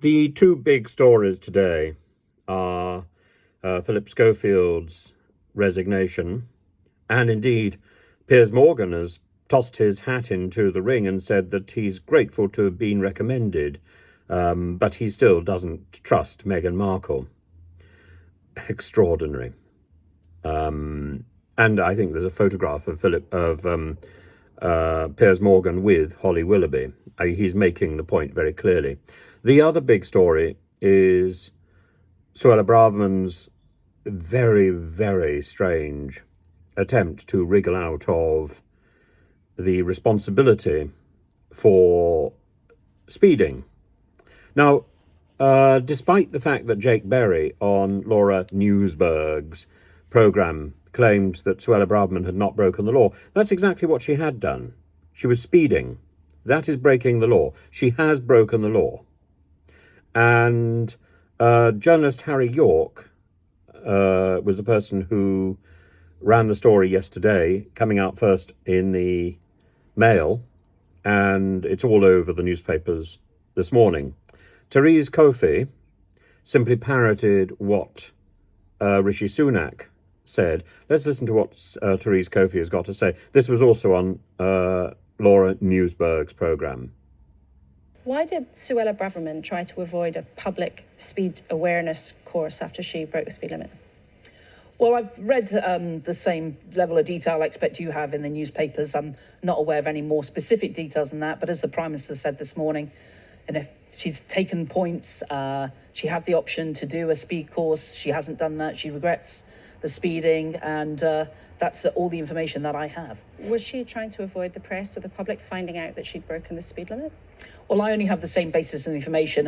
The two big stories today are Philip Schofield's resignation, and indeed Piers Morgan has tossed his hat into the ring and said that he's grateful to have been recommended, but he still doesn't trust Meghan Markle. Extraordinary. And I think there's a photograph of Piers Morgan with Holly Willoughby. He's making the point very clearly. The other big story is Suella Braverman's very, very strange attempt to wriggle out of the responsibility for speeding. Now, despite the fact that Jake Berry on Laura Newsberg's programme claimed that Suella Braverman had not broken the law, that's exactly what she had done. She was speeding. That is breaking the law. She has broken the law. And journalist Harry York was the person who ran the story yesterday, coming out first in the Mail, and it's all over the newspapers this morning. Therese Coffey simply parroted what Rishi Sunak said. Let's listen to what Therese Coffey has got to say. This was also on Laura Newsberg's programme. Why did Suella Braverman try to avoid a public speed awareness course after she broke the speed limit? Well, I've read the same level of detail I expect you have in the newspapers. I'm not aware of any more specific details than that. But as the Prime Minister said this morning, and if she's taken points, she had the option to do a speed course. She hasn't done that. She regrets the speeding, and that's all the information that I have. Was she trying to avoid the press or the public finding out that she'd broken the speed limit? Well, I only have the same basis of information,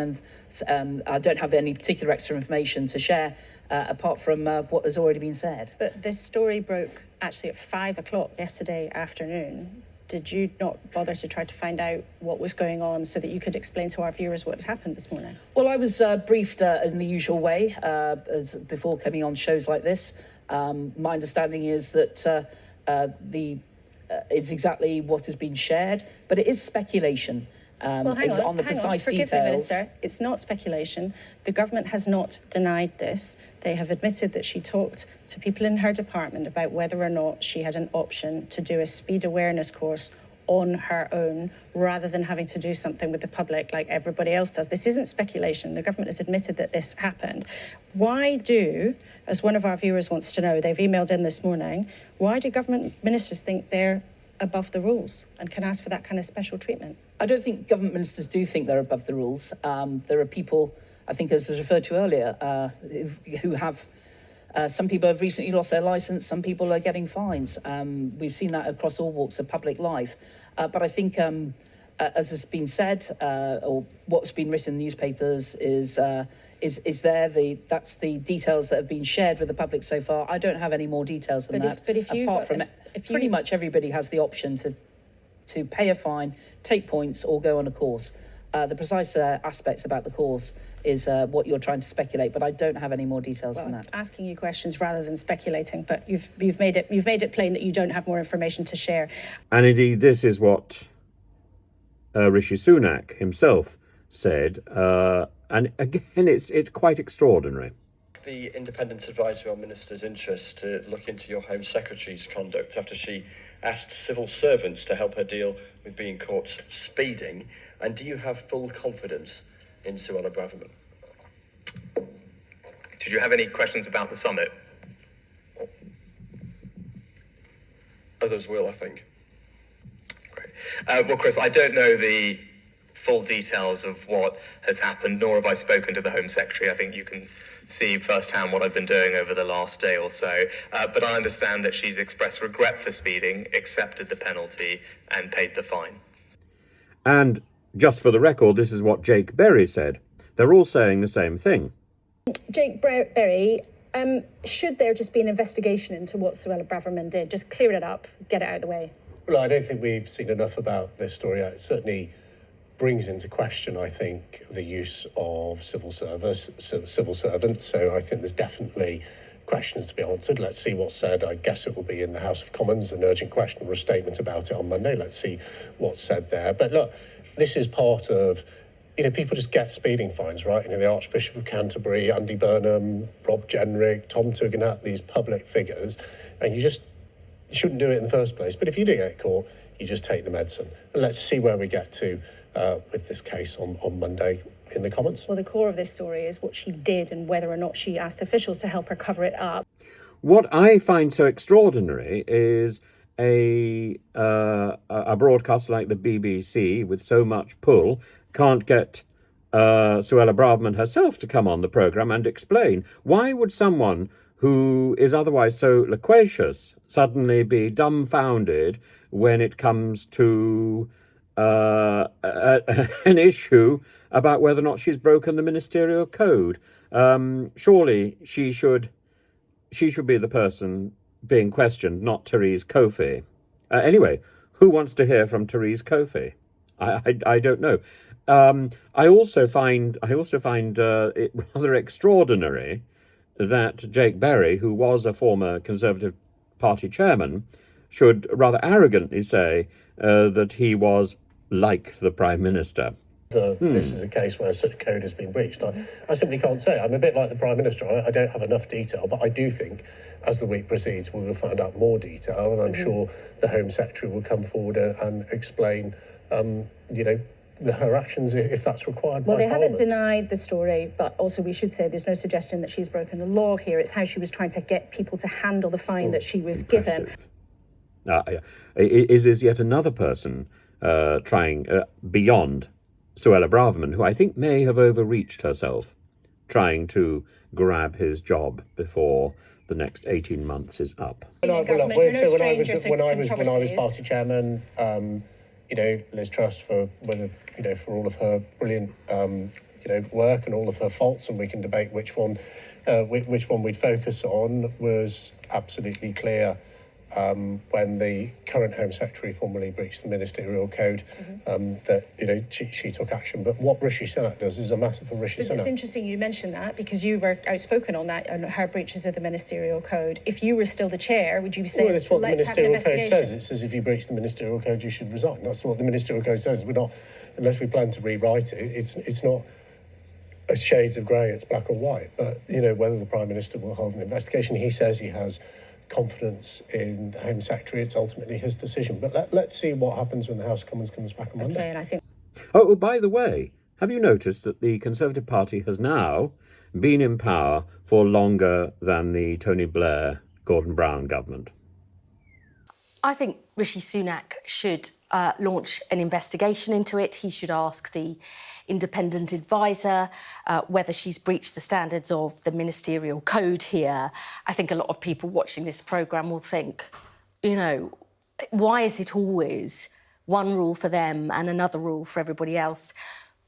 and I don't have any particular extra information to share apart from what has already been said. But this story broke actually at 5 o'clock yesterday afternoon. Did you not bother to try to find out what was going on so that you could explain to our viewers what had happened this morning? Well, I was briefed in the usual way as before coming on shows like this. My understanding is that it's exactly what has been shared, but it is speculation. Well, hang on, precise Forgive details. me, Minister. It's not speculation. The government has not denied this. They have admitted that she talked to people in her department about whether or not she had an option to do a speed awareness course on her own rather than having to do something with the public like everybody else does. This isn't speculation. The government has admitted that this happened. Why do, as one of our viewers wants to know, they've emailed in this morning, why do government ministers think they're above the rules and can ask for that kind of special treatment? I don't think government ministers do think they're above the rules. There are people, I think, as was referred to earlier, who have. Some people have recently lost their licence. Some people are getting fines. We've seen that across all walks of public life. But I think, as has been said, or what's been written in the newspapers is there. That's the details that have been shared with the public so far. I don't have any more details than that. Pretty much everybody has the option to pay a fine, take points, or go on a course. The precise aspects about the course is what you're trying to speculate, but I don't have any more details than that. Asking you questions rather than speculating, but you've made it plain that you don't have more information to share. And indeed, this is what Rishi Sunak himself said, and again, it's quite extraordinary. The Independent Advisory on Ministers' interest to look into your Home Secretary's conduct after she asked civil servants to help her deal with being caught speeding. And do you have full confidence in Suella Braverman? Did you have any questions about the summit? Others will, I think. Great. Well, Chris, I don't know the full details of what has happened, nor have I spoken to the Home Secretary. I think you can see firsthand what I've been doing over the last day or so. But I understand that she's expressed regret for speeding, accepted the penalty, and paid the fine. And just for the record, this is what Jake Berry said. They're all saying the same thing. Jake Berry, should there just be an investigation into what Suella Braverman did? Just clear it up, get it out of the way. Well, I don't think we've seen enough about this story. It certainly brings into question, I think, the use of civil servants. So I think there's definitely questions to be answered. Let's see what's said. I guess it will be in the House of Commons, an urgent question or a statement about it on Monday. Let's see what's said there. But look, this is part of people just get speeding fines, right? The Archbishop of Canterbury, Andy Burnham, Rob Jenrick, Tom Tugendhat, these public figures, and you shouldn't do it in the first place. But if you do get caught, you just take the medicine. And let's see where we get to with this case on Monday in the Commons. Well, the core of this story is what she did and whether or not she asked officials to help her cover it up. What I find so extraordinary is a broadcaster like the BBC with so much pull can't get Suella Braverman herself to come on the programme and explain. Why would someone who is otherwise so loquacious suddenly be dumbfounded when it comes to an issue about whether or not she's broken the ministerial code? Surely she should be the person being questioned, not Therese Coffey. Anyway, who wants to hear from Therese Coffey? I don't know. I also find it rather extraordinary that Jake Berry, who was a former Conservative Party chairman, should rather arrogantly say that he was like the Prime Minister. This is a case where such a code has been breached. I simply can't say. I'm a bit like the Prime Minister. I don't have enough detail, but I do think as the week proceeds, we will find out more detail, and I'm sure the Home Secretary will come forward and explain, her actions if that's required Well, by they haven't Parliament. denied the story, but also we should say there's no suggestion that she's broken the law here. It's how she was trying to get people to handle the fine that she was given. Is this yet another person trying beyond Suella Braverman, who I think may have overreached herself, trying to grab his job before the next 18 months is up? When I was party chairman, Liz Truss for all of her brilliant work and all of her faults, and we can debate which one we'd focus on, was absolutely clear when the current Home Secretary formally breached the Ministerial Code, that she took action. But what Rishi Sunak does is a matter for Rishi Sunak. It's interesting you mentioned that, because you were outspoken on that, on her breaches of the Ministerial Code. If you were still the chair, would you be saying, well, that's what the let's have an Ministerial Code investigation? says. It says if you breach the Ministerial Code, you should resign. That's what the Ministerial Code says. We're not, unless we plan to rewrite it, it's not shades of grey, it's black or white. But, whether the Prime Minister will hold an investigation, he says he has confidence in the Home Secretary. It's ultimately his decision. But let's see what happens when the House of Commons comes back on Monday. Okay, and I think Oh, by the way, have you noticed that the Conservative Party has now been in power for longer than the Tony Blair, Gordon Brown government? I think Rishi Sunak should launch an investigation into it. He should ask the independent advisor whether she's breached the standards of the Ministerial Code here. I think a lot of people watching this programme will think, why is it always one rule for them and another rule for everybody else?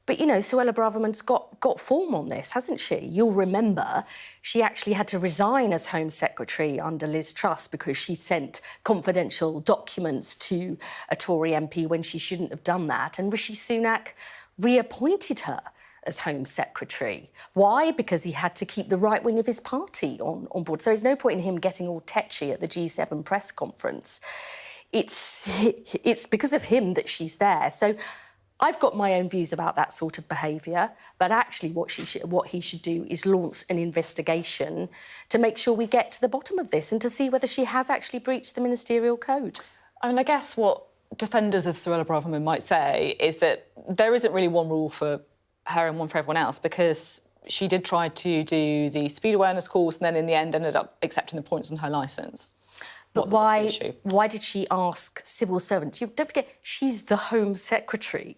But, Suella Braverman's got form on this, hasn't she? You'll remember she actually had to resign as Home Secretary under Liz Truss because she sent confidential documents to a Tory MP when she shouldn't have done that. And Rishi Sunak reappointed her as Home Secretary. Why? Because he had to keep the right wing of his party on board. So there's no point in him getting all tetchy at the G7 press conference. It's because of him that she's there. So I've got my own views about that sort of behaviour, but actually what he should do is launch an investigation to make sure we get to the bottom of this and to see whether she has actually breached the Ministerial Code. I mean, I guess what defenders of Suella Braverman might say is that there isn't really one rule for her and one for everyone else, because she did try to do the speed awareness course and then in the end ended up accepting the points on her licence. But why did she ask civil servants? Don't forget, she's the Home Secretary,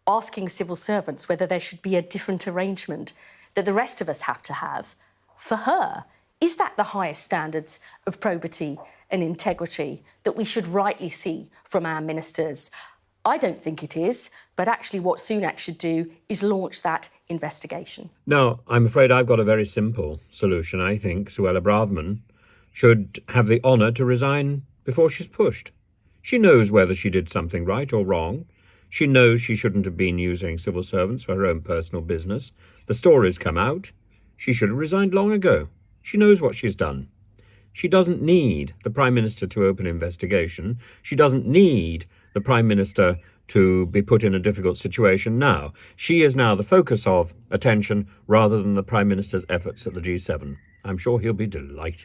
asking civil servants whether there should be a different arrangement that the rest of us have to have for her. Is that the highest standards of probity and integrity that we should rightly see from our ministers? I don't think it is, but actually what Sunak should do is launch that investigation. No, I'm afraid I've got a very simple solution. I think Suella Braverman should have the honour to resign before she's pushed. She knows whether she did something right or wrong. She knows she shouldn't have been using civil servants for her own personal business. The stories come out. She should have resigned long ago. She knows what she's done. She doesn't need the Prime Minister to open an investigation. She doesn't need the Prime Minister to be put in a difficult situation now. She is now the focus of attention rather than the Prime Minister's efforts at the G7. I'm sure he'll be delighted.